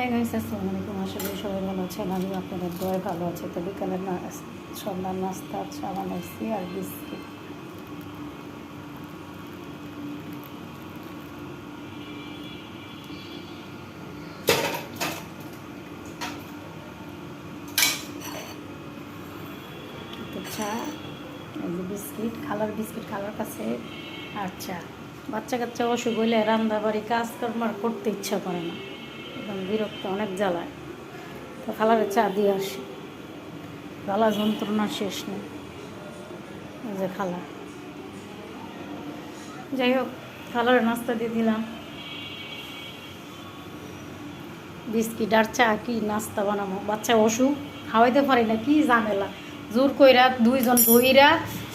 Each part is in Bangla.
হ্যাঁ গাইস, আসসালামু আলাইকুম। আশা করি সবাই ভালো আছেন। আমিও আপনাদের দোয়ায় ভালো আছে। তো বিকালের সন্ধ্যার নাস্তা চা বানাইছি আর বিস্কিট। তো চা, এই যে বিস্কিট, বিস্কিট খালার কাছে আর চা। বাচ্চা কাচ্চা অসুখ হইলে রান্না বাড়ি কাজকর্ম আর করতে ইচ্ছা করে না, একদম বিরক্ত, অনেক জ্বালায়। তো খালারে চা দিয়ে আসি, গলা যন্ত্রণা শেষ নেই। এই যে খালা, যাই হোক, খালারে নাস্তা দিয়ে দিলাম। বিস্কিট আর চা, কি নাস্তা বানাবো? বাচ্চা অসুখ, খাওয়াইতে পারি না, কি ঝামেলা। জোর কইরা দুইজন দইরা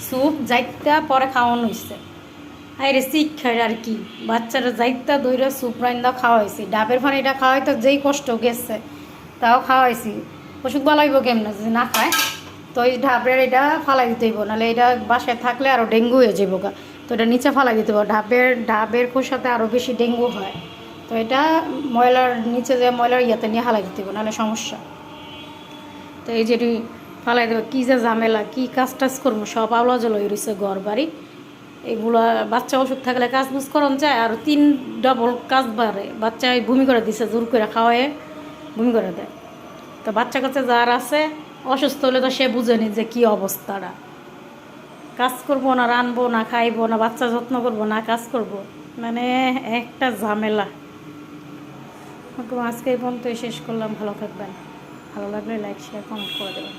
স্যুপ যাইতা পরে খাওয়ানো হয়েছে। আরে শিক্ষার আর কি, বাচ্চারা যাইতা দইরা স্যুপ রান্দা খাওয়াইছি। ডাবের পানিটা খাওয়াইতে যেই কষ্ট গেছে, তাও খাওয়াইছি। অসুখ বালাইব কেমন যদি না খায়? তো এই ডাবের এটা ফালাই দিতে হইব, নাহলে এটা বাসায় থাকলে আরও ডেঙ্গু হয়ে যাবো গা। তো এটা নিচে ফালাই দিতে হবে। ডাবের খোসাতে আরও বেশি ডেঙ্গু হয়। তো এটা ময়লার নিচে যে ময়লার ইয়াতে নিয়ে ফালাই দিতে হবে, নাহলে সমস্যা। তো এই যেটি ফালাই দেবো, কী যে ঝামেলা, কী কাজ টাজ করবো, সব আওলা জল হয়ে রয়েছে ঘর বাড়ি। এগুলো বাচ্চা ওষুধ থাকলে কাজ বুঝ করন যায়, আর ডবল কাজ বাড়ে। বাচ্চায় বমি করে দিছে, জোর করে খাওয়ায় বমি করে দেয়। তো বাচ্চা কাচ্চা যার আছে অসুস্থ হলে তো সে বুঝেনি যে কী অবস্থাটা। কাজ করবো না, রানবো না, খাইবো না, বাচ্চা যত্ন করবো না, কাজ করব, মানে একটা ঝামেলা। আজকে এই পর্যন্ত শেষ করলাম। ভালো থাকবেন, ভালো লাগলে লাইক শেয়ার কমেন্ট করে দেবেন।